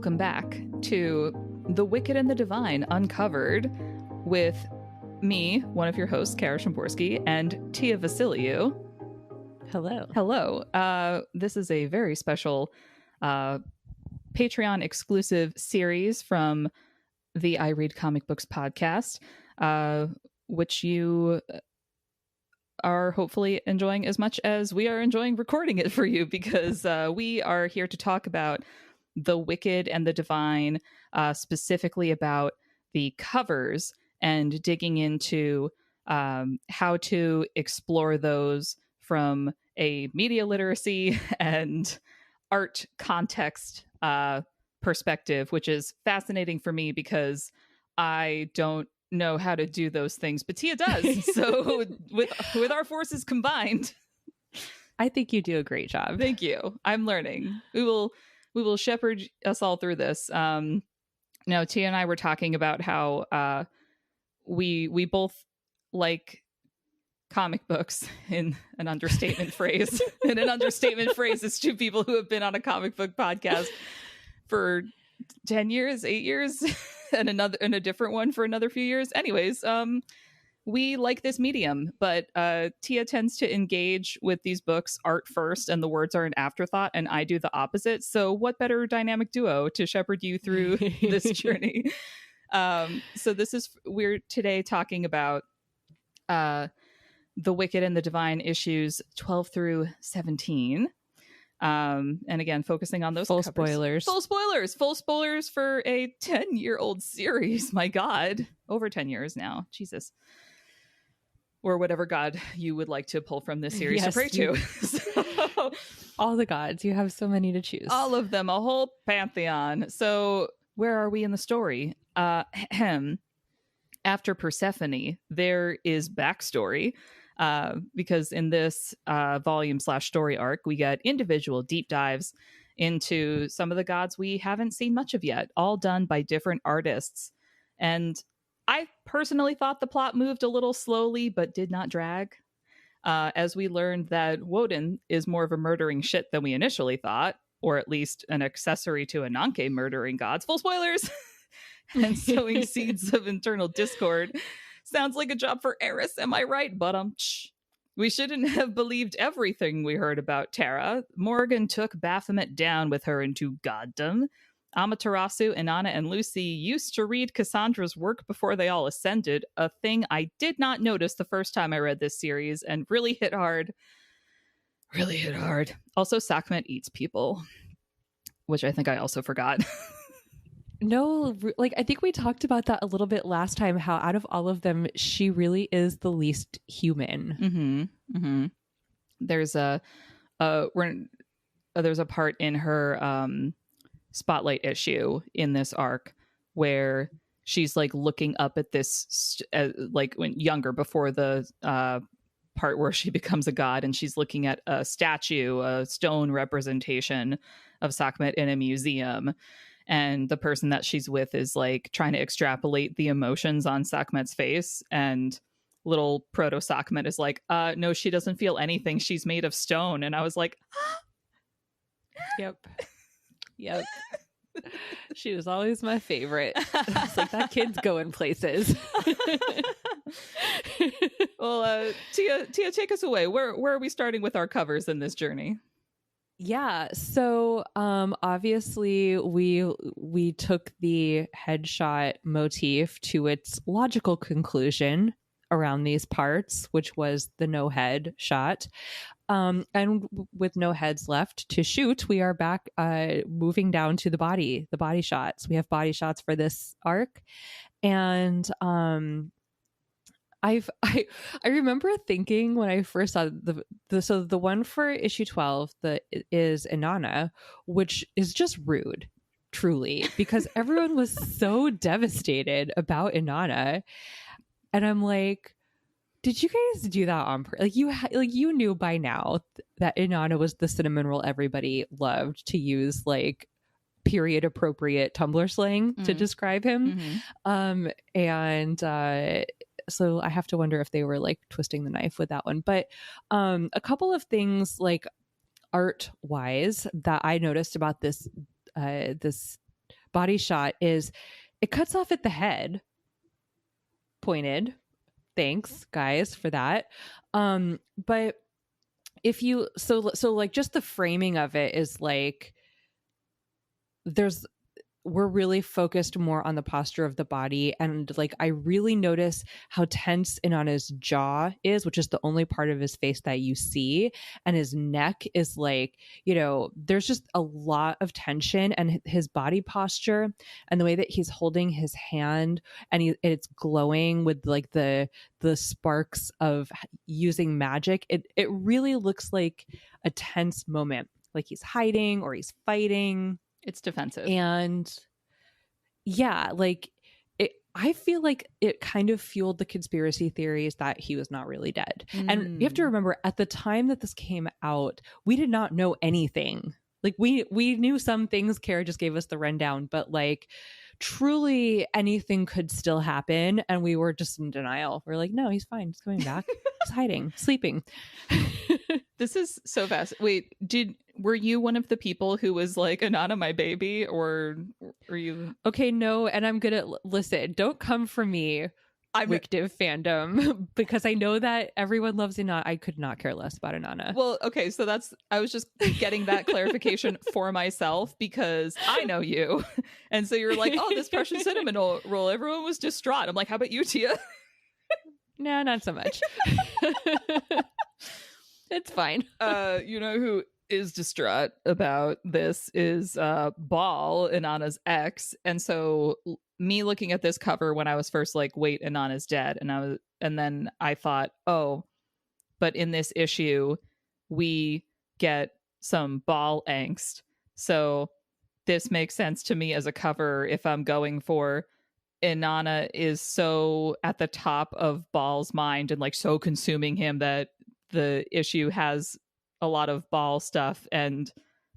welcome back to The Wicked and the Divine Uncovered with me, one of your hosts, Kara Szymborski, and Tia Vasiliou. Hello. Hello. This is a very special Patreon exclusive series from the I Read Comic Books podcast, which you are hopefully enjoying as much as we are enjoying recording it for you, because we are here to talk about The Wicked and the Divine, specifically about the covers and digging into how to explore those from a media literacy and art context perspective, which is fascinating for me because I don't know how to do those things, but Tia does. So with our forces combined, I think you do a great job. Thank you. I'm learning. We will shepherd us all through this. Now, Tia and I were talking about how we both like comic books, in an understatement phrase. In an understatement phrase, it's two people who have been on a comic book podcast for 10 years, 8 years, and a different one for another few years. Anyways, we like this medium, but Tia tends to engage with these books art first and the words are an afterthought, and I do the opposite. So what better dynamic duo to shepherd you through this journey? So we're today talking about The Wicked and the Divine issues 12 through 17. And again, focusing on those full covers. Full spoilers for a 10-year-old series. My God, over 10 years now. Jesus. Or whatever god you would like to pull from this series to pray to. So, all the gods. You have so many to choose. All of them, a whole pantheon. So where are we in the story? After Persephone, there is backstory. Because in this volume/story arc, we get individual deep dives into some of the gods we haven't seen much of yet, all done by different artists. And I personally thought the plot moved a little slowly, but did not drag. As we learned that Woden is more of a murdering shit than we initially thought, or at least an accessory to Ananke murdering gods. Full spoilers! And sowing seeds of internal discord. Sounds like a job for Eris, am I right? But we shouldn't have believed everything we heard about Tara. Morgan took Baphomet down with her into goddom. Amaterasu, Inanna, and Lucy used to read Cassandra's work before they all ascended, a thing I did not notice the first time I read this series and really hit hard. Really hit hard. Also, Sekhmet eats people, which I think I also forgot. No, like I think we talked about that a little bit last time, how out of all of them, she really is the least human. Mm-hmm. Mm-hmm. There's a part in her spotlight issue in this arc where she's like looking up at this like when younger, before the part where she becomes a god, and she's looking at a statue, a stone representation of Sekhmet in a museum. And the person that she's with is like trying to extrapolate the emotions on Sekhmet's face. And little proto Sekhmet is like, no, she doesn't feel anything. She's made of stone. And I was like, Yep. She was always my favorite. It's like, that kid's going places. Well, Tia, take us away. Where are we starting with our covers in this journey? Yeah, so obviously we took the headshot motif to its logical conclusion around these parts, which was the no head shot. And with no heads left to shoot, we are back moving down to the body shots. We have body shots for this arc. And I remember thinking when I first saw the one for issue 12 that is Inanna, which is just rude, truly, because everyone was so devastated about Inanna, and I'm like, did you guys do that on purpose? You knew by now that Inanna was the cinnamon roll everybody loved to use, like period appropriate Tumblr slang to describe him. And so I have to wonder if they were like twisting the knife with that one. But a couple of things like art wise that I noticed about this body shot is it cuts off at the head. Pointed. Thanks, guys, for that. But if you so like just the framing of it is like we're really focused more on the posture of the body, and like I really notice how tense Inanna's jaw is, which is the only part of his face that you see, and his neck is like, you know, there's just a lot of tension, and his body posture and the way that he's holding his hand, and it's glowing with like the sparks of using magic. It really looks like a tense moment, like he's hiding or he's fighting. It's defensive. And yeah, like I feel like it kind of fueled the conspiracy theories that he was not really dead. And you have to remember, at the time that this came out, we did not know anything. Like we knew some things. Kara just gave us the rundown, but like truly anything could still happen. And we were just in denial. We're like, no, he's fine. He's coming back. He's hiding, sleeping. This is so fast. Wait, were you one of the people who was like, Inanna, my baby, or are you? Okay, no, and I'm gonna listen. Don't come for me, Wic+Div fandom, because I know that everyone loves Inanna. I could not care less about Inanna. Well, okay, so I was just getting that clarification for myself because I know you, and so you're like, oh, this Prussian cinnamon roll. Everyone was distraught. I'm like, how about you, Tia? No, not so much. It's fine. You know who is distraught about this is Ball, Inanna's ex. And so me looking at this cover when I was first like, wait, Inanna's dead, and then I thought, oh, but in this issue we get some Ball angst. So this makes sense to me as a cover if I'm going for Inanna is so at the top of Ball's mind and like so consuming him that the issue has a lot of Ball stuff, and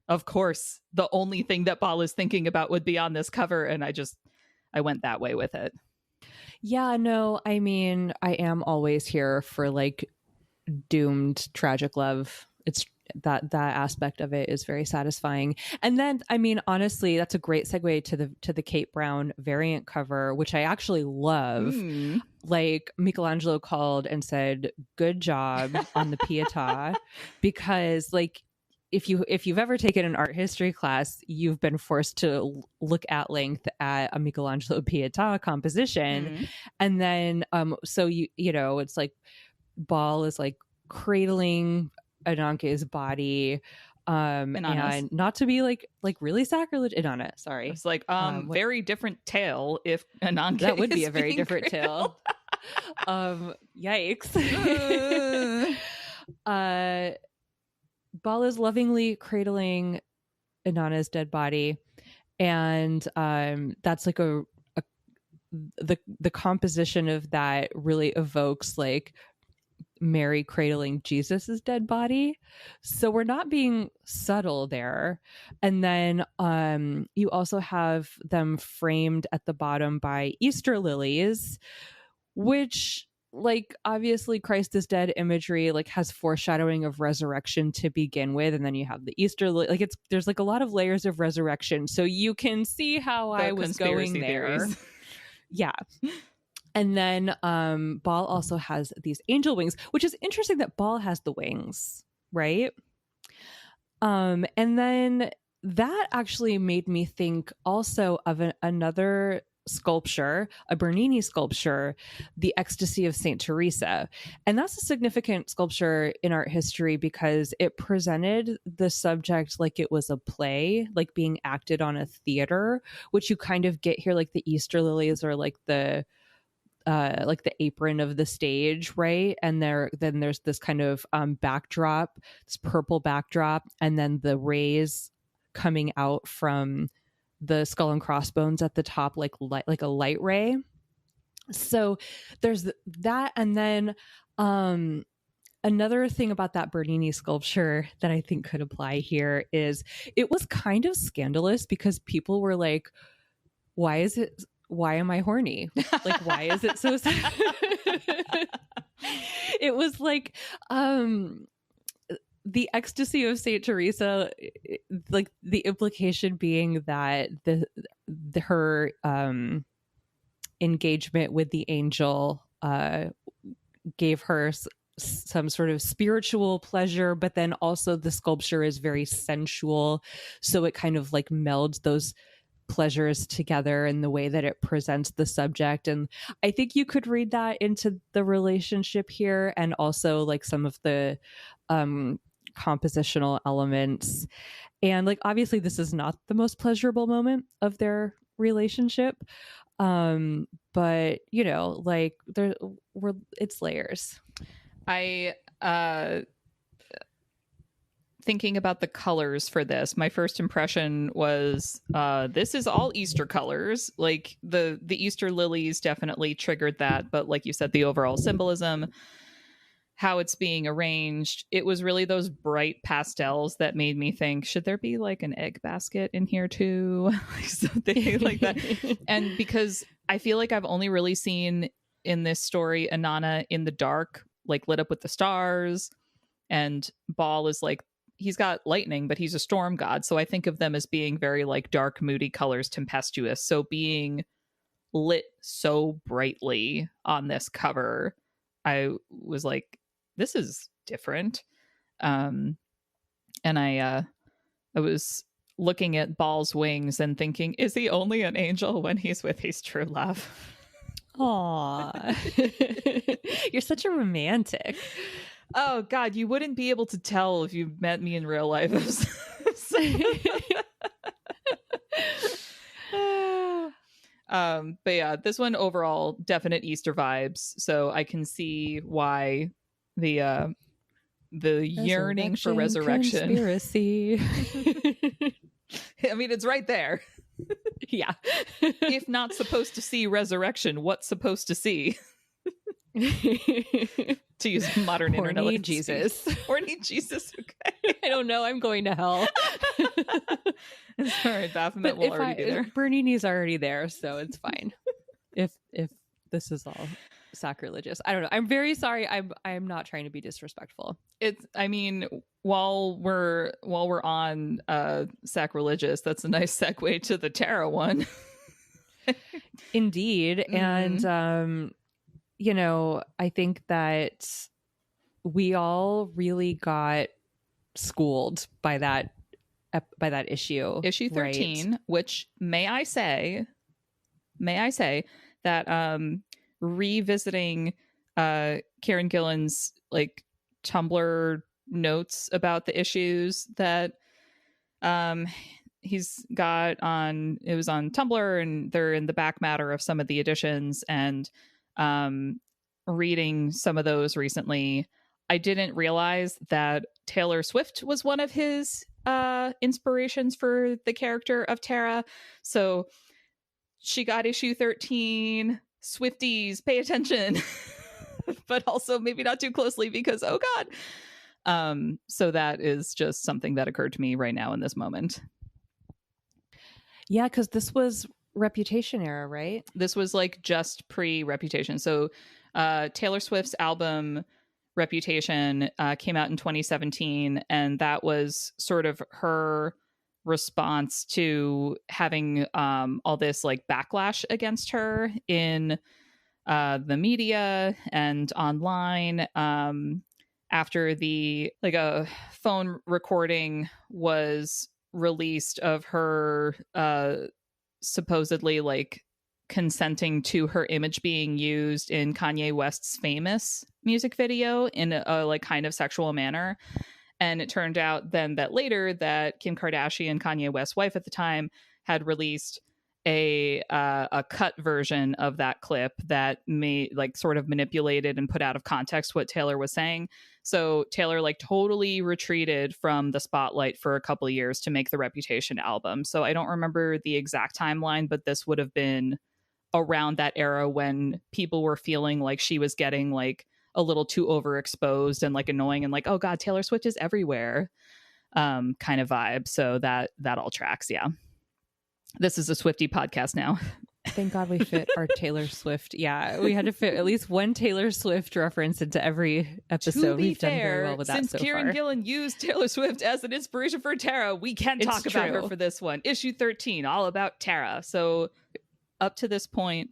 of course the only thing that Ball is thinking about would be on this cover, and I went that way with it. Yeah, no, I mean, I am always here for like doomed tragic love. It's that aspect of it is very satisfying. And then, I mean, honestly, that's a great segue to the Kate Brown variant cover, which I actually love. Like Michelangelo called and said, good job on the Pietà, because like if you've ever taken an art history class, you've been forced to look at length at a Michelangelo Pietà composition. And then so you know, it's like Ball is like cradling Ananke's body, and not to be like really sacrilege. Inanna, sorry, it's like very different tale if Ananke that would be a very different tale. Yikes. Ball is lovingly cradling Inanna's dead body, and that's like the composition of that really evokes like Mary cradling Jesus's dead body. So we're not being subtle there. And then you also have them framed at the bottom by Easter lilies, which like obviously Christ is dead imagery like has foreshadowing of resurrection to begin with, and then you have the Easter like there's like a lot of layers of resurrection, so you can see how I was going there. Yeah. And then Ball also has these angel wings, which is interesting that Ball has the wings, right? And then that actually made me think also of another sculpture, a Bernini sculpture, The Ecstasy of Saint Teresa. And that's a significant sculpture in art history because it presented the subject like it was a play, like being acted on a theater, which you kind of get here, like the Easter lilies or like the apron of the stage, right? And then there's this kind of backdrop, this purple backdrop, and then the rays coming out from the skull and crossbones at the top, like a light ray. So there's that, and then another thing about that Bernini sculpture that I think could apply here is it was kind of scandalous because people were like, why am I horny? Like, why is it so sad? It was like the ecstasy of Saint Teresa, like the implication being that her engagement with the angel gave her some sort of spiritual pleasure, but then also the sculpture is very sensual, so it kind of like melds those pleasures together in the way that it presents the subject. And I think you could read that into the relationship here, and also like some of the compositional elements. And like obviously this is not the most pleasurable moment of their relationship, but you know, like it's layers. I thinking about the colors for this, my first impression was this is all Easter colors. Like the Easter lilies definitely triggered that, but like you said, the overall symbolism, how it's being arranged, it was really those bright pastels that made me think, should there be like an egg basket in here too? Something like that. And because I feel like I've only really seen in this story Inanna in the dark, like lit up with the stars, and Baal is like, he's got lightning, but he's a storm god. So I think of them as being very like dark, moody colors, tempestuous. So being lit so brightly on this cover, I was like, this is different. And I was looking at Baal's wings and thinking, is he only an angel when he's with his true love? Aw. You're such a romantic. Oh God, you wouldn't be able to tell if you met me in real life. But yeah, this one overall definite Easter vibes. So I can see why the yearning for resurrection. Conspiracy. I mean, it's right there. Yeah. If not supposed to see resurrection, what's supposed to see? To use modern internet. Horny Jesus. Horny Jesus. Okay. I don't know. I'm going to hell. It's all right. Baphomet will already be there. Bernini's already there, so it's fine. if this is all sacrilegious, I don't know. I'm very sorry. I'm not trying to be disrespectful. It's. I mean, while we're on sacrilegious, that's a nice segue to the tarot one. Indeed, and you know, I think that we all really got schooled by that issue. Issue 13, right? Which may I say that revisiting Karen Gillan's like Tumblr notes about the issues that he's got on, it was on Tumblr, and they're in the back matter of some of the editions, and reading some of those recently, I didn't realize that Taylor Swift was one of his inspirations for the character of Tara. So she got issue 13. Swifties, pay attention. But also maybe not too closely, because oh God. So that is just something that occurred to me right now in this moment. Yeah, because this was Reputation era, right? This was like just pre-Reputation. So Taylor Swift's album Reputation came out in 2017, and that was sort of her response to having all this like backlash against her in the media and online, after the like a phone recording was released of her supposedly like consenting to her image being used in Kanye West's Famous music video in a like kind of sexual manner. And it turned out then that later that Kim Kardashian, Kanye West's wife at the time, had released a cut version of that clip that may like sort of manipulated and put out of context what Taylor was saying. So Taylor like totally retreated from the spotlight for a couple of years to make the Reputation album. So I don't remember the exact timeline, but this would have been around that era when people were feeling like she was getting like a little too overexposed and like annoying and like, oh God, Taylor Swift is everywhere kind of vibe. So that all tracks. Yeah. This is a Swiftie podcast now. Thank God we fit our Taylor Swift. Yeah, we had to fit at least one Taylor Swift reference into every episode. To be We've fair, done very well with that since so Kieran far. Gillen used Taylor Swift as an inspiration for Tara, we can talk about her for this one. Issue 13, all about Tara. So up to this point,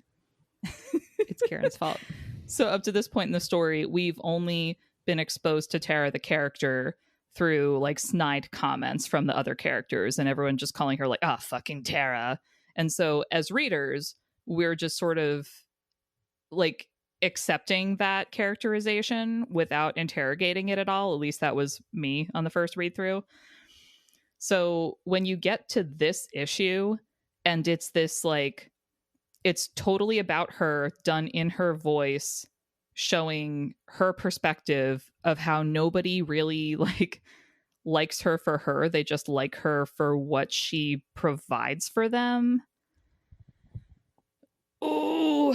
it's Kieran's fault. So up to this point in the story, we've only been exposed to Tara, the character, through like snide comments from the other characters and everyone just calling her like, ah, fucking Tara. And so as readers, we're just sort of like accepting that characterization without interrogating it at all. At least that was me on the first read through. So when you get to this issue and it's this like, it's totally about her done in her voice, showing her perspective of how nobody really likes her for her. They just like her for what she provides for them. Ooh.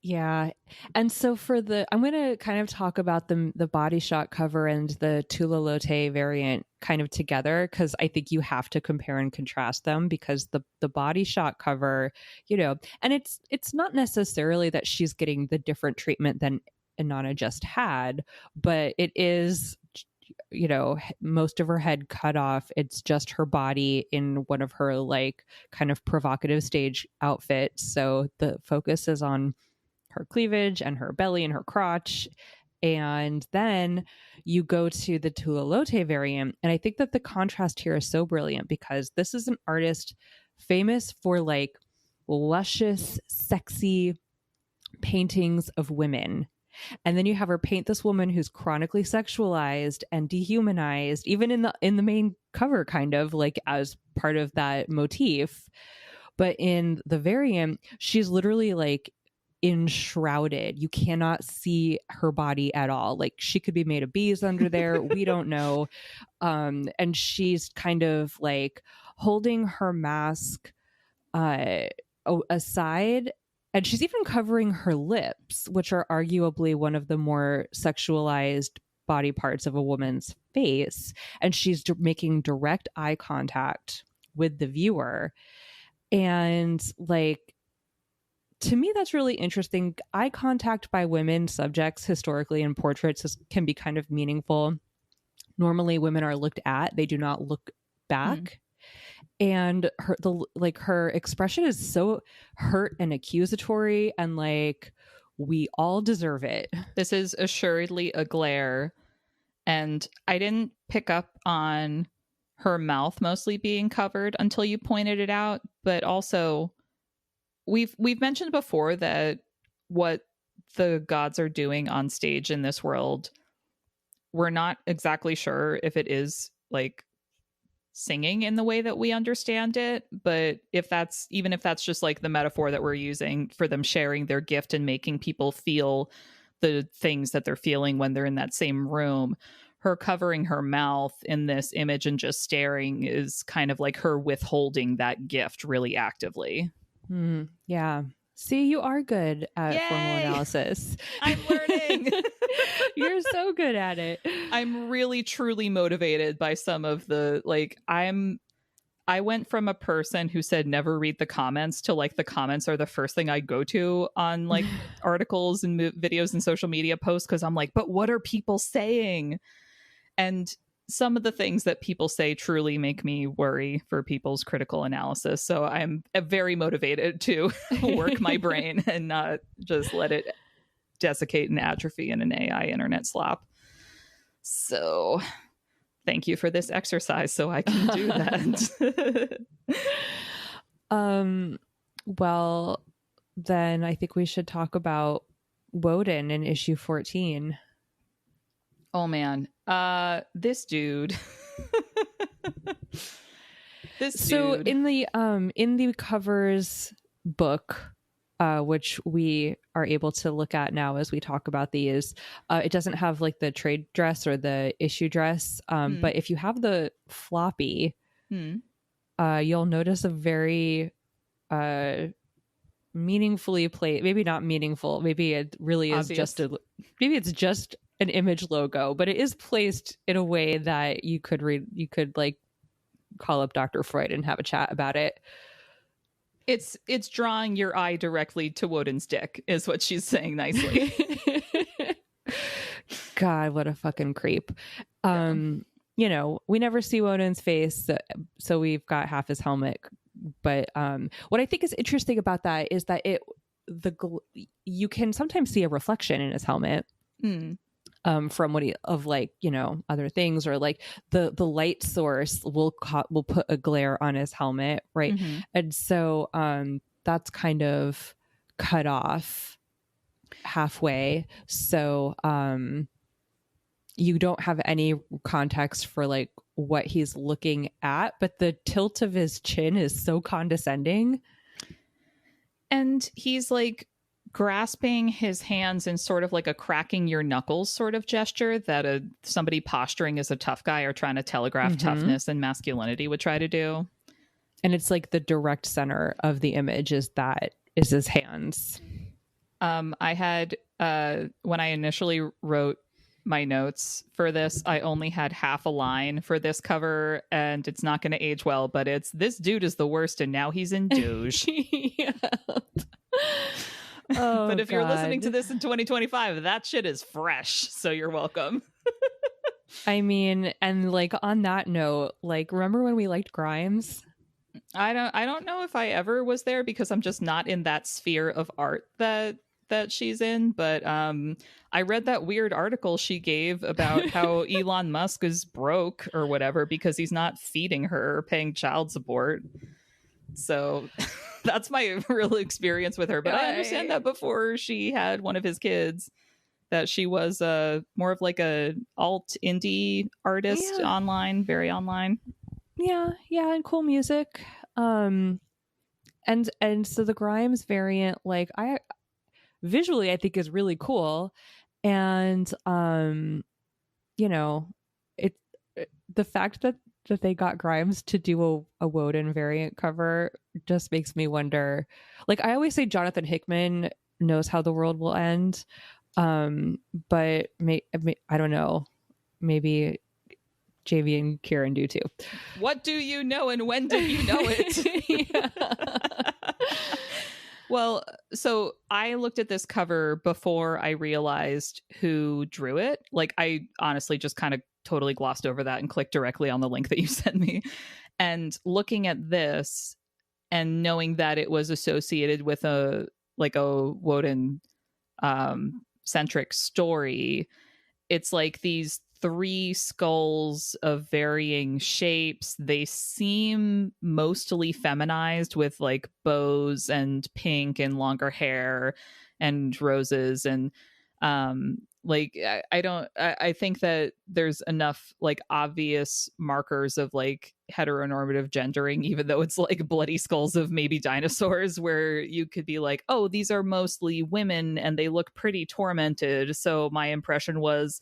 Yeah. And so I'm going to kind of talk about the Body Shot cover and the Tula Lotte variant kind of together, because I think you have to compare and contrast them, because the Body Shot cover, and it's not necessarily that she's getting the different treatment than Inanna just had, but it is, most of her head cut off. It's just her body in one of her like kind of provocative stage outfits. So the focus is on her cleavage and her belly and her crotch. And then you go to the Tula Lotte variant. And I think that the contrast here is so brilliant, because this is an artist famous for like luscious, sexy paintings of women. And then you have her paint this woman who's chronically sexualized and dehumanized, even in the main cover, kind of like as part of that motif. But in the variant, she's literally like enshrouded. You cannot see her body at all. Like she could be made of bees under there. We don't know. And she's kind of like holding her mask aside. And she's even covering her lips, which are arguably one of the more sexualized body parts of a woman's face. And she's making direct eye contact with the viewer. And like, to me, that's really interesting. Eye contact by women subjects historically in portraits can be kind of meaningful. Normally, women are looked at; they do not look back. And her expression is so hurt and accusatory, and like we all deserve it. This is assuredly a glare, and I didn't pick up on her mouth mostly being covered until you pointed it out. But also, we've mentioned before that what the gods are doing on stage in this world, we're not exactly sure if it is like singing in the way that we understand it, but if that's just like the metaphor that we're using for them sharing their gift and making people feel the things that they're feeling when they're in that same room, her covering her mouth in this image and just staring is kind of like her withholding that gift really actively. Yeah. See, you are good at formal analysis. I'm learning. You're so good at it. I'm really truly motivated by some of the I went from a person who said never read the comments to like the comments are the first thing I go to on like articles and videos and social media posts, because I'm like, but what are people saying? And some of the things that people say truly make me worry for people's critical analysis. So I'm very motivated to work my brain and not just let it desiccate and atrophy in an AI internet slop. So thank you for this exercise so I can do that. Well, then I think we should talk about Woden in issue 14. Oh man, this dude. Dude. In the covers book, which we are able to look at now as we talk about these, it doesn't have like the trade dress or the issue dress, but if you have the floppy, you'll notice a very meaningfully played, maybe not meaningful, maybe it really is maybe it's just an image logo, but it is placed in a way that you could like call up Dr. Freud and have a chat about it. It's drawing your eye directly to Woden's dick, is what she's saying nicely. God, what a fucking creep. Yeah. You know, we never see Woden's face, so we've got half his helmet. But what I think is interesting about that is that you can sometimes see a reflection in his helmet. From what like, you know, other things, or like the light source will put a glare on his helmet, right? Mm-hmm. And so that's kind of cut off halfway, so you don't have any context for like what he's looking at, but the tilt of his chin is so condescending, and he's like grasping his hands in sort of like a cracking your knuckles sort of gesture that somebody posturing as a tough guy or trying to telegraph toughness and masculinity would try to do. And it's like the direct center of the image is his hands. I had when I initially wrote my notes for this, I only had half a line for this cover, and it's not going to age well, but it's "this dude is the worst and now he's in Doge." Yeah. Oh, but if you're God. listening to this in 2025, that shit is fresh, so you're welcome. I mean, and like on that note, like remember when we liked Grimes? I don't know if I ever was there, because I'm just not in that sphere of art that she's in, but I read that weird article she gave about how Elon Musk is broke or whatever because he's not feeding her or paying child support. So that's my real experience with her. But I understand that before she had one of his kids, that she was more of like a alt indie artist, online, very online. Yeah, and cool music. And so the Grimes variant, like visually I think is really cool, and you know, the fact that they got Grimes to do a Woden variant cover just makes me wonder. Like I always say, Jonathan Hickman knows how the world will end, but I don't know, maybe JV and Kieran do too. What do you know, and when did you know it? Well, so I looked at this cover before I realized who drew it. Like I honestly just kind of totally glossed over that and clicked directly on the link that you sent me. And looking at this and knowing that it was associated with a Woden centric story, it's like these 3 skulls of varying shapes. They seem mostly feminized with like bows and pink and longer hair and roses, and I think that there's enough like obvious markers of like heteronormative gendering, even though it's like bloody skulls of maybe dinosaurs, where you could be like, oh, these are mostly women and they look pretty tormented. So my impression was,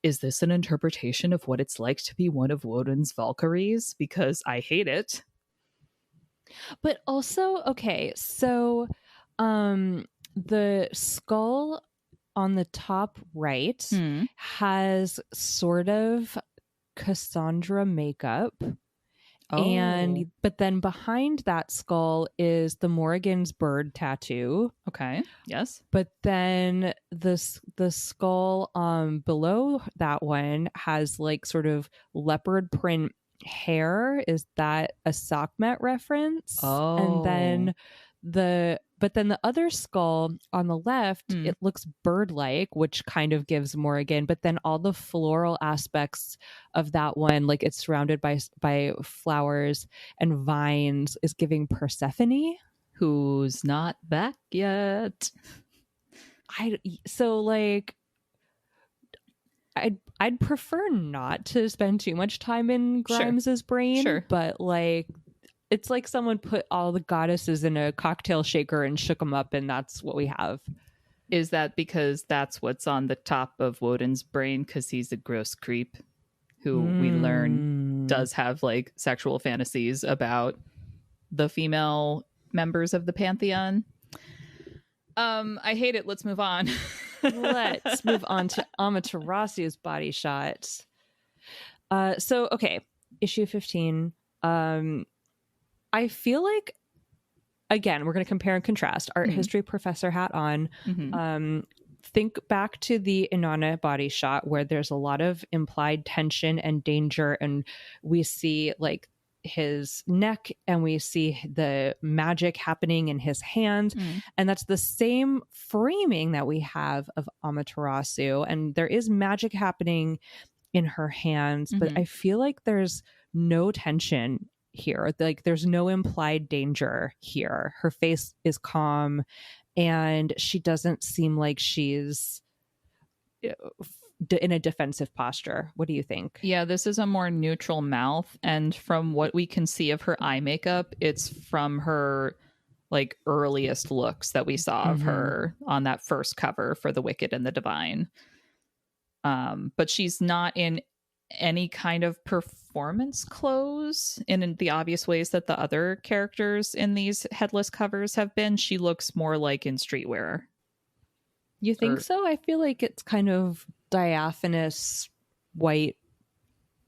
is this an interpretation of what it's like to be one of Woden's Valkyries? Because I hate it. But also, okay, so the skull on the top right has sort of Cassandra makeup. But then behind that skull is the Morrigan's bird tattoo. Okay. Yes. But then the skull below that one has like sort of leopard print hair. Is that a Sockmet reference? Oh. And then the other skull on the left, it looks bird-like, which kind of gives Morrigan. But then all the floral aspects of that one, like it's surrounded by flowers and vines, is giving Persephone, who's not back yet. I'd prefer not to spend too much time in Grimes's brain, but like it's like someone put all the goddesses in a cocktail shaker and shook them up, and that's what we have. Is that because that's what's on the top of Woden's brain, because he's a gross creep who we learn does have like sexual fantasies about the female members of the pantheon? I hate it. Let's move on. Let's move on to Amaterasu's body shots. So, okay, issue 15. I feel like again, we're going to compare and contrast. Art history professor hat on. Think back to the Inanna body shot where there's a lot of implied tension and danger, and we see like his neck and we see the magic happening in his hand, and that's the same framing that we have of Amaterasu, and there is magic happening in her hands, but I feel like there's no tension here. Like there's no implied danger here. Her face is calm and she doesn't seem like she's in a defensive posture. What do you think? Yeah, this is a more neutral mouth, and from what we can see of her eye makeup, it's from her like earliest looks that we saw of her on that first cover for The Wicked and the Divine. But she's not in any kind of performance clothes in the obvious ways that the other characters in these headless covers have been. She looks more like in streetwear. You think so? I feel like it's kind of diaphanous white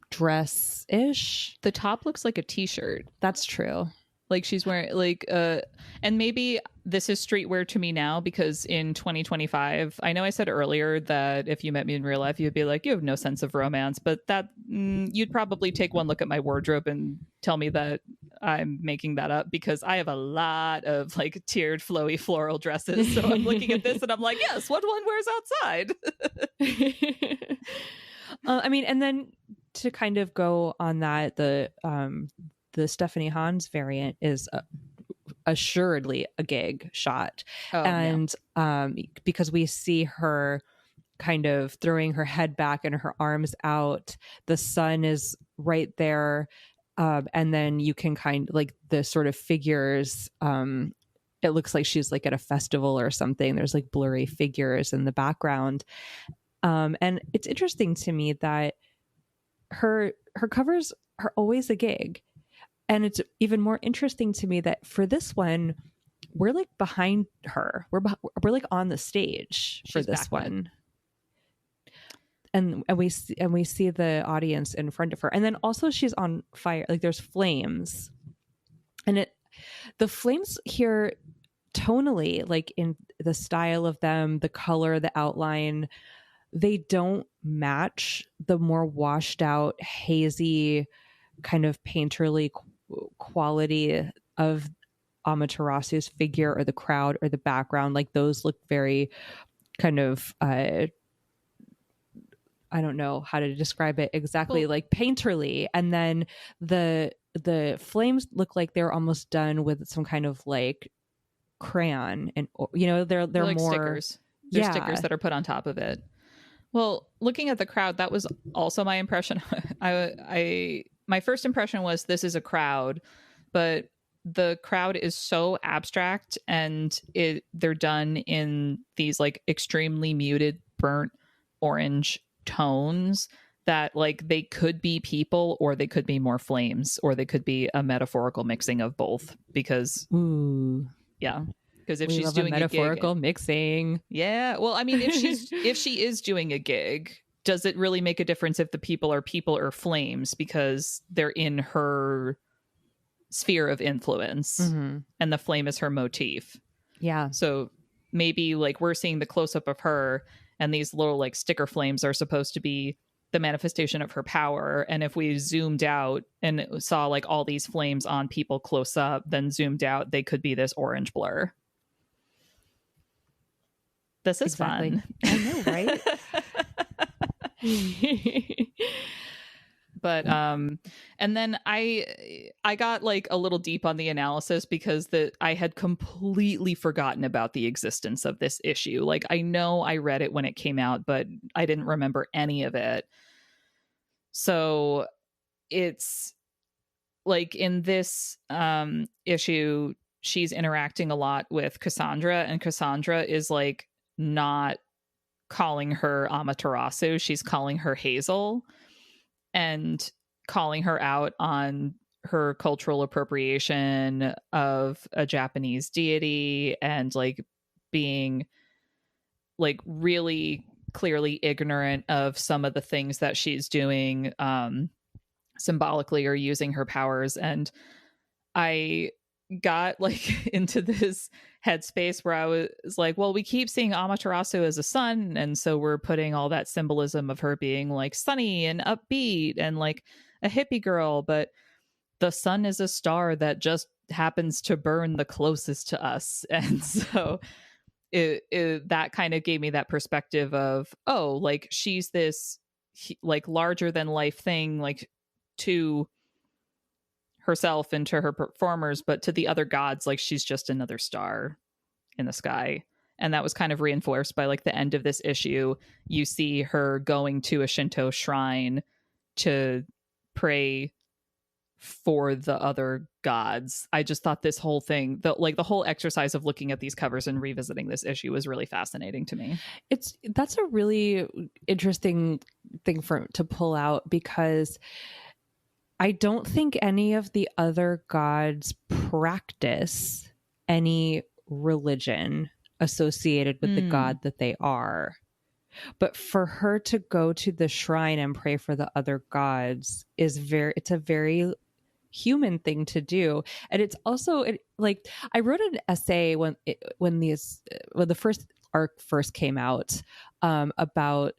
dress-ish. The top looks like a t-shirt. That's true. Like she's wearing like and maybe this is streetwear to me now because in 2025, I know I said earlier that if you met me in real life, you'd be like, you have no sense of romance, but that you'd probably take one look at my wardrobe and tell me that I'm making that up because I have a lot of like tiered, flowy, floral dresses. So I'm looking at this and I'm like, yes, what one wears outside? I mean, and then to kind of go on that, the Stephanie Hans variant is assuredly a gig shot. Because we see her kind of throwing her head back and her arms out, the sun is right there, and then you can kind of like the sort of figures, it looks like she's like at a festival or something. There's like blurry figures in the background, and it's interesting to me that her covers are always a gig. And it's even more interesting to me that for this one, we're like behind her. We're like on the stage for this one, and we see the audience in front of her, and then also she's on fire. Like there's flames, and the flames here tonally, like in the style of them, the color, the outline, they don't match the more washed out, hazy, kind of painterly quality of Amaterasu's figure or the crowd or the background. Like those look very kind of I don't know how to describe it exactly, like painterly, and then the flames look like they're almost done with some kind of like crayon, and they're like more stickers. They're stickers that are put on top of it. Well, looking at the crowd, that was also my impression. My first impression was this is a crowd, but the crowd is so abstract and they're done in these like extremely muted burnt orange tones that like they could be people or they could be more flames or they could be a metaphorical mixing of both because because if she's doing a metaphorical gig, mixing. Yeah. Well, I mean, if she is doing a gig, does it really make a difference if the people or flames because they're in her sphere of influence and the flame is her motif? Yeah. So maybe like we're seeing the close up of her and these little like sticker flames are supposed to be the manifestation of her power. And if we zoomed out and saw like all these flames on people close up, then zoomed out, they could be this orange blur. This is fun. I know, right? But and then I got like a little deep on the analysis because I had completely forgotten about the existence of this issue. Like I know I read it when it came out, but I didn't remember any of it. So it's like in this issue, she's interacting a lot with Cassandra, and Cassandra is like not calling her Amaterasu, she's calling her Hazel and calling her out on her cultural appropriation of a Japanese deity and like being like really clearly ignorant of some of the things that she's doing symbolically or using her powers. And I got like into this headspace where I was like, well, we keep seeing Amaterasu as a sun, and so we're putting all that symbolism of her being like sunny and upbeat and like a hippie girl, but the sun is a star that just happens to burn the closest to us. And so that kind of gave me that perspective of, oh, like she's this like larger than life thing, like to herself and to her performers, but to the other gods, like she's just another star in the sky. And that was kind of reinforced by like the end of this issue. You see her going to a Shinto shrine to pray for the other gods. I just thought this whole thing, the whole exercise of looking at these covers and revisiting this issue was really fascinating to me. That's a really interesting thing to pull out, because I don't think any of the other gods practice any religion associated with the god that they are. But for her to go to the shrine and pray for the other gods it's a very human thing to do. And it's also like, I wrote an essay when the first arc first came out, about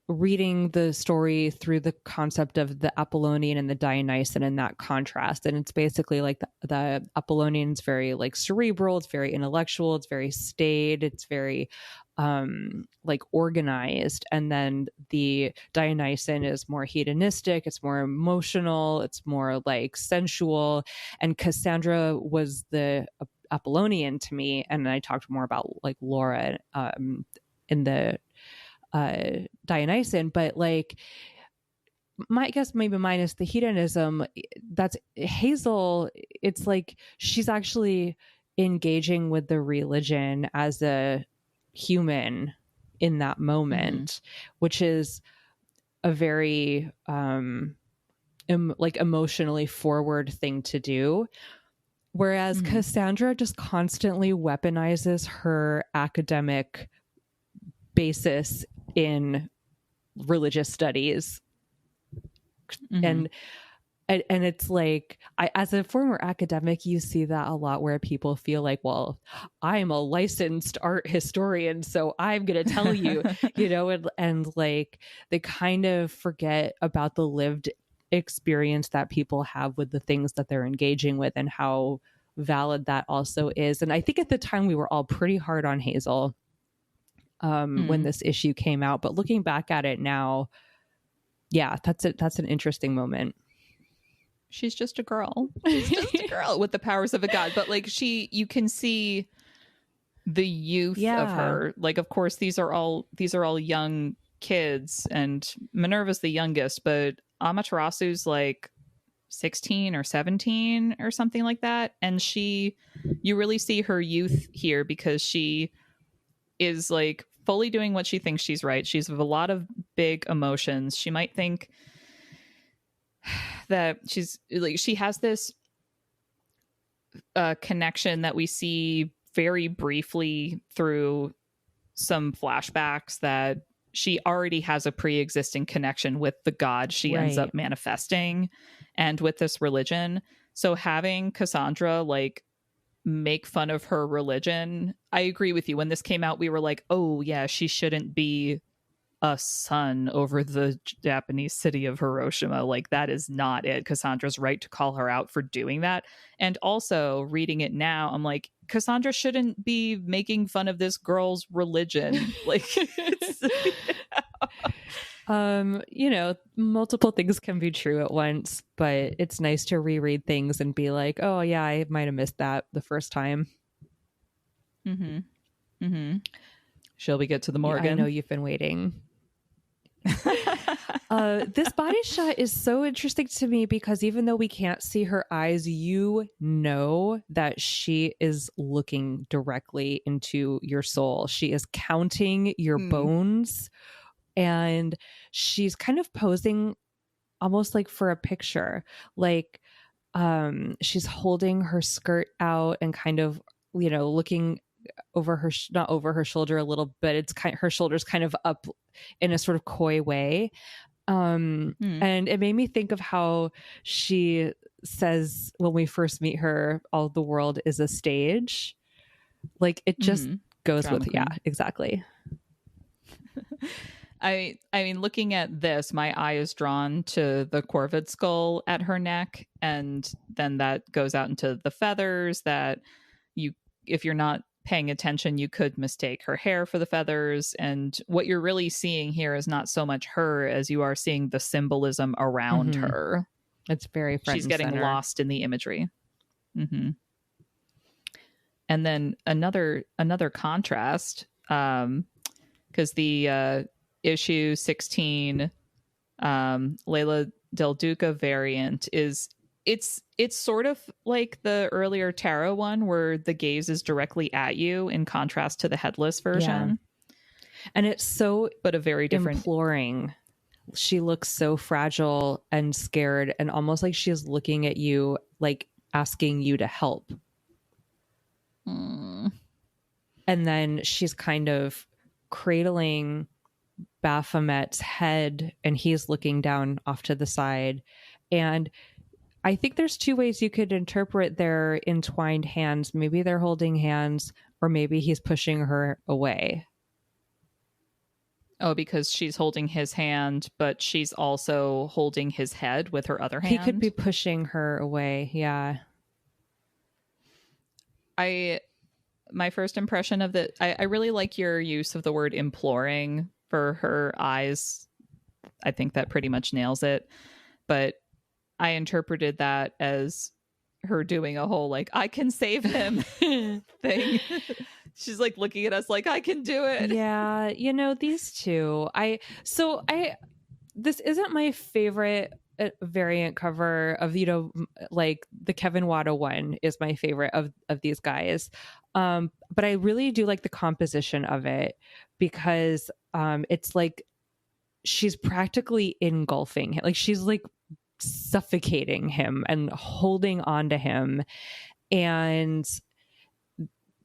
reading the story through the concept of the Apollonian and the Dionysian and that contrast. And it's basically like the Apollonian's very like cerebral, it's very intellectual, it's very staid, it's very like organized. And then the Dionysian is more hedonistic, it's more emotional, it's more like sensual. And Cassandra was the Apollonian to me. And I talked more about like Laura in the Dionysian, but like I guess maybe minus the hedonism, that's Hazel. It's like she's actually engaging with the religion as a human in that moment, which is a very like emotionally forward thing to do. Whereas Cassandra just constantly weaponizes her academic basis in religious studies. And it's like, as a former academic, you see that a lot, where people feel like, well, I'm a licensed art historian, so I'm going to tell you, you know, and like they kind of forget about the lived experience that people have with the things that they're engaging with and how valid that also is. And I think at the time we were all pretty hard on Hazel when this issue came out, but looking back at it now, yeah, that's an interesting moment. She's just a girl. She's just a girl with the powers of a god. But like you can see the youth of her. Like, of course, these are all young kids, and Minerva's the youngest, but Amaterasu's like 16 or 17 or something like that. And you really see her youth here, because she is like fully doing what she thinks she's right. She's with a lot of big emotions. She might think that she's like, she has this connection that we see very briefly through some flashbacks, that she already has a pre-existing connection with the god she ends up manifesting and with this religion. So having Cassandra like make fun of her religion, I agree with you. When this came out, we were like, oh yeah, she shouldn't be a sun over the Japanese city of Hiroshima. Like, that is not it. Cassandra's right to call her out for doing that. And also reading it now, I'm like, Cassandra shouldn't be making fun of this girl's religion. Like, you know, multiple things can be true at once, but it's nice to reread things and be like, oh yeah, I might have missed that the first time. Shall we get to the Morgan? I know you've been waiting. This body shot is so interesting to me, because even though we can't see her eyes, you know that she is looking directly into your soul. She is counting your bones, and she's kind of posing almost like for a picture. Like she's holding her skirt out and kind of, you know, looking over her, not over her shoulder a little bit. It's kind, her shoulders kind of up in a sort of coy way. And it made me think of how she says when we first meet her, all the world is a stage. Like it just goes Drama with, queen. yeah, exactly. I mean, looking at this, my eye is drawn to the corvid skull at her neck, and then that goes out into the feathers that you, if you're not paying attention, you could mistake her hair for the feathers. And what you're really seeing here is not so much her as you are seeing the symbolism around her. It's very front She's and getting center. lost in the imagery. And then another contrast, because the issue 16 Layla Del Duca variant is it's sort of like the earlier tarot one where the gaze is directly at you, in contrast to the headless version. And it's so but a very different imploring. She looks so fragile and scared, and almost like she's looking at you, like asking you to help. And then she's kind of cradling Baphomet's head, and he's looking down off to the side. And I think there's two ways you could interpret their entwined hands. Maybe they're holding hands, or maybe he's pushing her away. Oh, because she's holding his hand, but she's also holding his head with her other hand. He could be pushing her away. Yeah. My first impression of that, I really like your use of the word imploring for her eyes. I think that pretty much nails it. But I interpreted that as her doing a whole, like, I can save him thing. She's like looking at us like, I can do it. Yeah. You know, these two, this isn't my favorite variant cover of, you know, like the Kevin Wada one is my favorite of these guys. But I really do like the composition of it, because it's like she's practically engulfing him. Like she's like suffocating him and holding on to him, and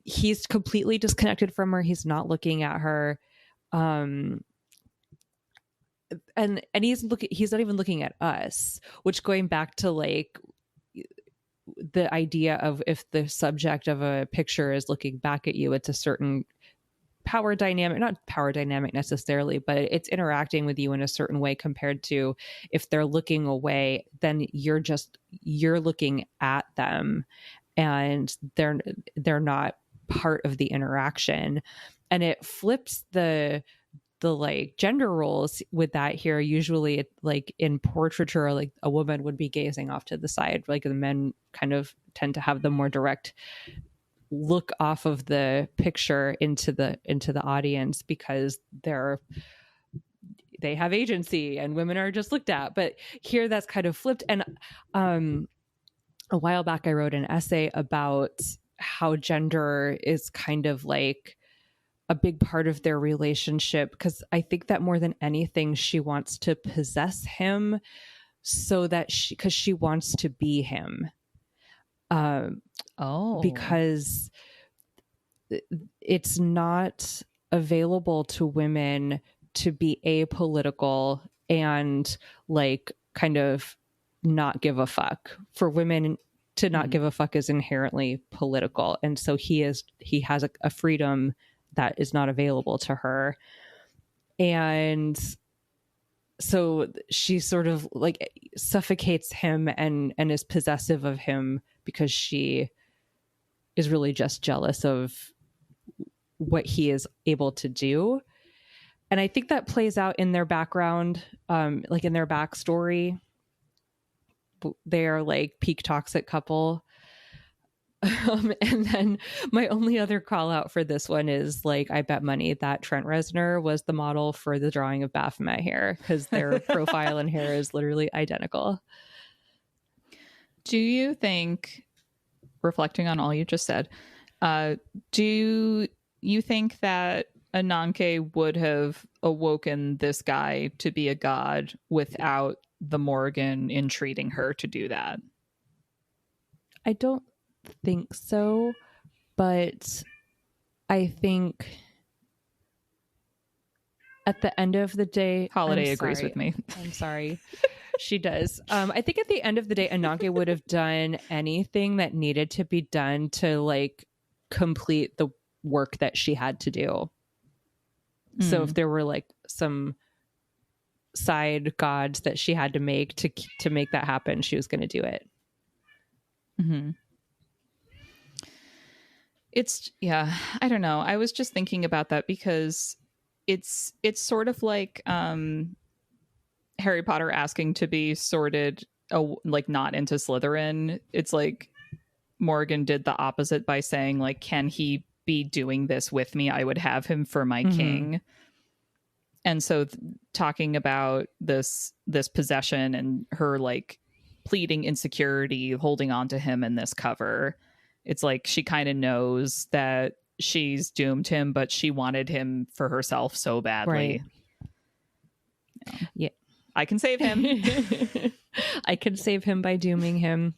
he's completely disconnected from her. He's not looking at her. And he's not even looking at us, which, going back to like the idea of if the subject of a picture is looking back at you, it's a certain power dynamic, not power dynamic necessarily, but it's interacting with you in a certain way, compared to if they're looking away, then you're looking at them and they're not part of the interaction. And it flips the like gender roles with that here. Usually it, like in portraiture, like a woman would be gazing off to the side, like the men kind of tend to have the more direct look off of the picture into the audience, because they have agency and women are just looked at. But here that's kind of flipped. And a while back I wrote an essay about how gender is kind of like a big part of their relationship, because I think that more than anything she wants to possess him, so that because she wants to be him. Because it's not available to women to be apolitical and like kind of not give a fuck. For women to not give a fuck is inherently political, and so he has a freedom that is not available to her. And so she sort of like suffocates him and is possessive of him, because she is really just jealous of what he is able to do. And I think that plays out in their background, like in their backstory. They are like peak toxic couple. And then my only other call out for this one is like, I bet money that Trent Reznor was the model for the drawing of Baphomet hair, because their profile and hair is literally identical. Do you think, reflecting on all you just said, do you think that Ananke would have awoken this guy to be a god without the Morrigan entreating her to do that? I don't think so, but I think at the end of the day, Holiday agrees with me. I'm sorry. She does. I think at the end of the day, Ananke would have done anything that needed to be done to like complete the work that she had to do. So if there were like some side gods that she had to make to make that happen, she was going to do it. Mm-hmm. It's, yeah, I don't know. I was just thinking about that because it's sort of like Harry Potter asking to be sorted, like not into Slytherin. It's like Morgan did the opposite by saying like, can he be doing this with me? I would have him for my king. And so talking about this possession and her like pleading insecurity, holding on to him in this cover, it's like she kind of knows that she's doomed him, but she wanted him for herself so badly. Right. Yeah. I can save him. I can save him by dooming him.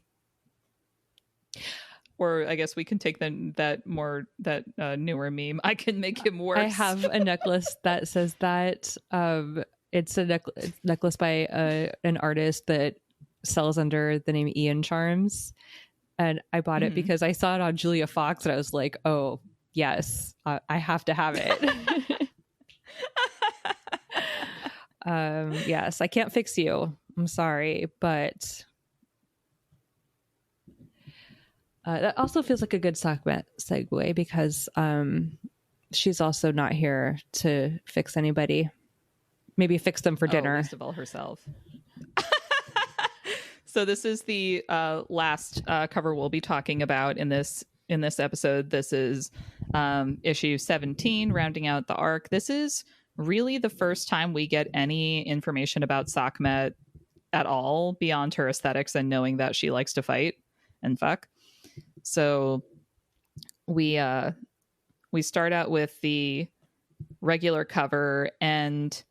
Or I guess we can take that newer meme. I can make him worse. I have a necklace that says that. It's a necklace by an artist that sells under the name Ian Charms. And I bought it because I saw it on Julia Fox and I was like, oh, yes, I have to have it. Yes, I can't fix you. I'm sorry, but that also feels like a good segue because she's also not here to fix anybody. Maybe fix them for dinner. Least of all herself. So this is the last cover we'll be talking about in this episode. This is issue 17, rounding out the arc. This is really the first time we get any information about Sekhmet at all beyond her aesthetics and knowing that she likes to fight and fuck. So we start out with the regular cover, and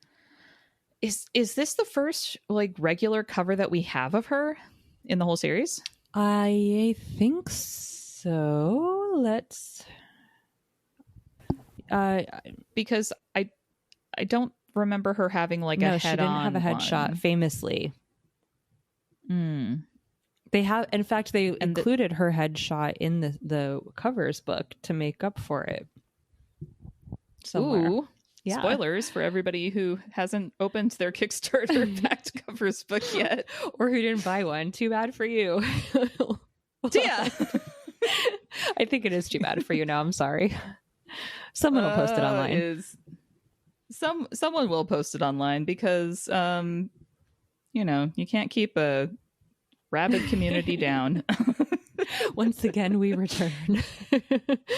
is this the first like regular cover that we have of her in the whole series? I think so. Let's because I don't remember her having like a head-on. She didn't have a headshot, famously. They have, in fact, they included her headshot in the covers book to make up for it. Somewhere. Ooh. Yeah. Spoilers for everybody who hasn't opened their Kickstarter backed covers book yet. Or who didn't buy one. Too bad for you. Yeah. I think it is too bad for you now. I'm sorry. Someone will post it online. Someone will post it online because, you can't keep a rabid community down. Once again, we return.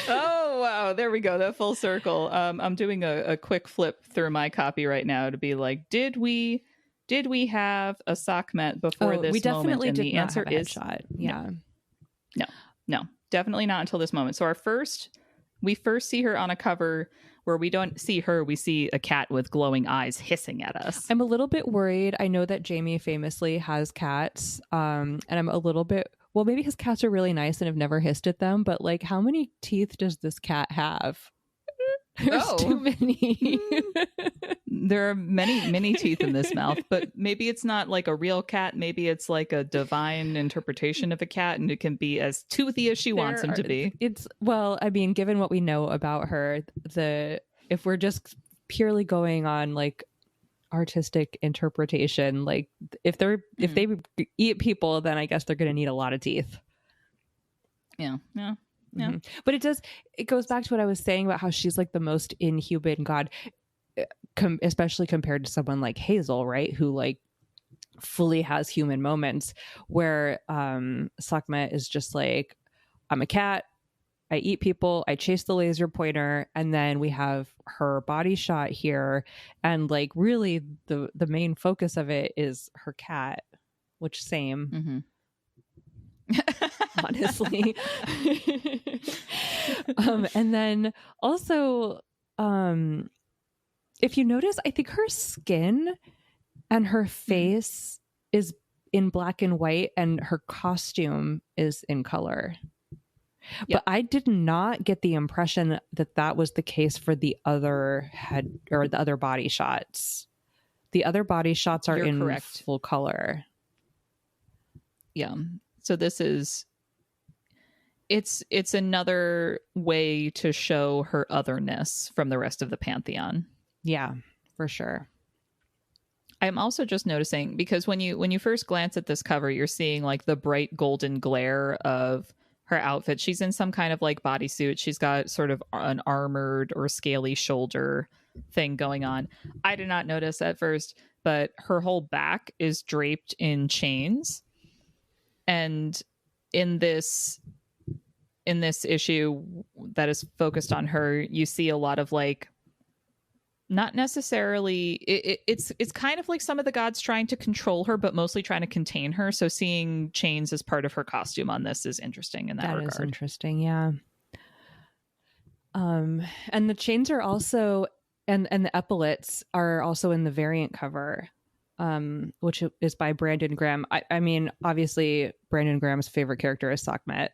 Oh, wow. There we go. That full circle. I'm doing a quick flip through my copy right now to be like, did we have a Sekhmet before this we definitely moment? And did the not answer have a is headshot. Yeah. No, definitely not until this moment. So we first see her on a cover where we don't see her. We see a cat with glowing eyes hissing at us. I'm a little bit worried. I know that Jamie famously has cats. And I'm a little bit, well, maybe his cats are really nice and have never hissed at them, but like, how many teeth does this cat have? There's too many. There are many teeth in this mouth, but maybe it's not like a real cat. Maybe it's like a divine interpretation of a cat, and it can be as toothy as she wants him to be. Well, I mean, given what we know about her, if we're just purely going on like artistic interpretation, like if they eat people, then I guess they're going to need a lot of teeth. Yeah. Mm-hmm. But it goes back to what I was saying about how she's like the most inhuman god, especially compared to someone like Hazel, right? Who like fully has human moments, where Sekhmet is just like, I'm a cat, I eat people, I chase the laser pointer, and then we have her body shot here, and like really the main focus of it is her cat, which same. Mm-hmm. Honestly. And then also, if you notice, I think her skin and her face is in black and white, and her costume is in color. But I did not get the impression that that was the case for the other head or the other body shots. The other body shots are in correct. full color. Yeah. So this is it's another way to show her otherness from the rest of the pantheon. Yeah, for sure. I'm also just noticing, because when you first glance at this cover, you're seeing like the bright golden glare of her outfit. She's in some kind of like bodysuit. She's got sort of an armored or scaly shoulder thing going on. I did not notice at first, but her whole back is draped in chains. And in this issue that is focused on her, you see a lot of like, not necessarily, it's kind of like some of the gods trying to control her, but mostly trying to contain her. So seeing chains as part of her costume on this is interesting in that regard. That is interesting, yeah. And the chains are also, and the epaulets are also in the variant cover, which is by Brandon Graham. I mean, obviously Brandon Graham's favorite character is Sekhmet.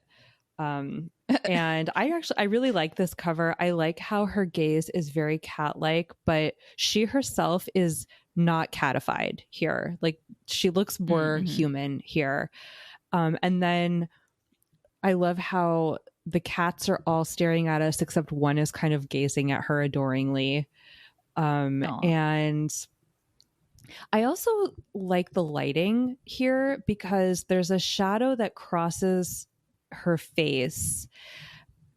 And I really like this cover. I like how her gaze is very cat-like, but she herself is not catified here. Like, she looks more human here. And then I love how the cats are all staring at us, except one is kind of gazing at her adoringly. And I also like the lighting here because there's a shadow that crosses her face.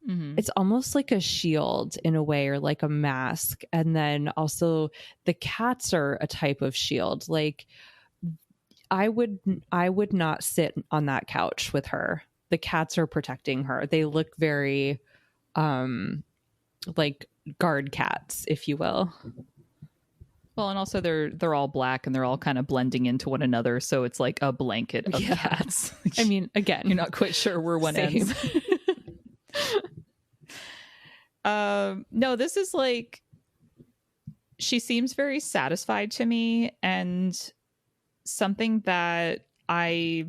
It's almost like a shield in a way, or like a mask. And then also the cats are a type of shield. Like, I would not sit on that couch with her. The cats are protecting her. They look very like guard cats, if you will. Well, and also they're all black and they're all kind of blending into one another, so it's like a blanket of cats. I mean, again, you're not quite sure where one ends. No, this is like, she seems very satisfied to me, and something that I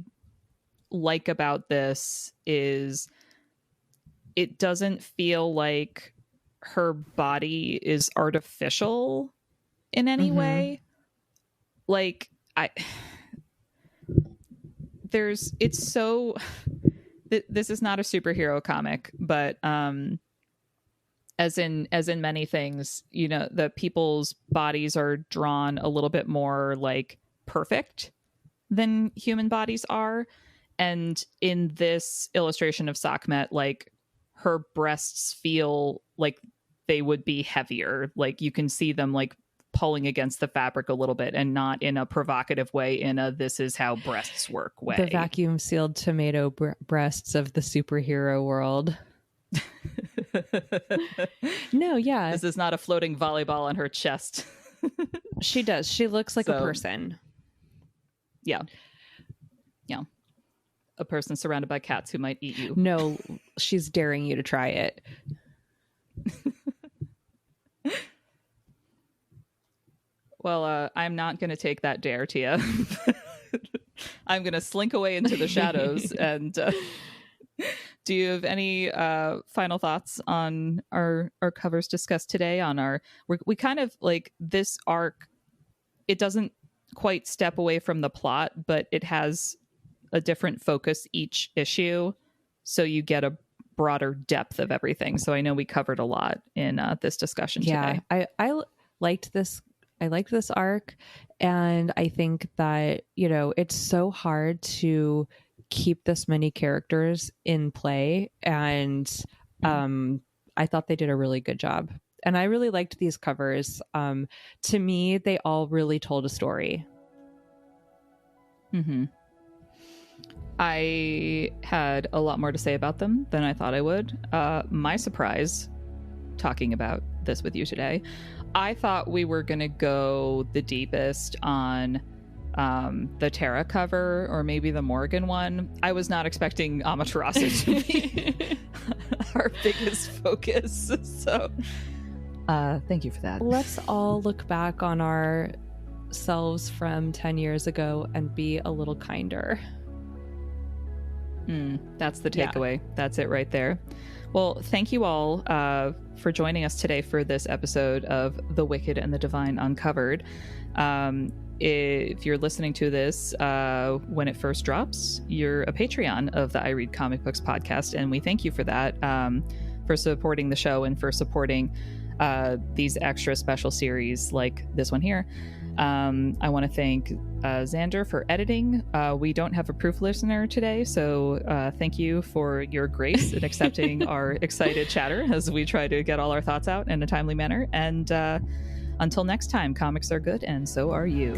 like about this is it doesn't feel like her body is artificial in any way. Like, it's so, this is not a superhero comic, but as in many things, you know, the people's bodies are drawn a little bit more like perfect than human bodies are. And in this illustration of Sekhmet, like, her breasts feel like they would be heavier. Like, you can see them like pulling against the fabric a little bit, and not in a provocative way, in a this is how breasts work way. The vacuum sealed tomato breasts of the superhero world. No, yeah. This is not a floating volleyball on her chest. She does. She looks like a person. Yeah. Yeah. A person surrounded by cats who might eat you. No, she's daring you to try it. Well, I'm not going to take that dare, Tia. I'm going to slink away into the shadows. And do you have any final thoughts on our covers discussed today? We kind of like this arc. It doesn't quite step away from the plot, but it has a different focus each issue, so you get a broader depth of everything. So I know we covered a lot in this discussion today. I liked this. I liked this arc, and I think that, you know, it's so hard to keep this many characters in play, and I thought they did a really good job. And I really liked these covers. To me, they all really told a story. I had a lot more to say about them than I thought I would. My surprise, talking about this with you today, I thought we were going to go the deepest on the Terra cover, or maybe the Morgan one. I was not expecting Amaterasu to be our biggest focus. So thank you for that. Let's all look back on ourselves from 10 years ago and be a little kinder. That's the takeaway. Yeah. That's it right there. Well, thank you all for joining us today for this episode of The Wicked and the Divine Uncovered. If you're listening to this when it first drops, you're a Patreon of the I Read Comic Books podcast, and we thank you for that, for supporting the show and for supporting these extra special series like this one here. I want to thank Zander for editing. We don't have a proof listener today, so thank you for your grace in accepting our excited chatter as we try to get all our thoughts out in a timely manner. And until next time, comics are good, and so are you.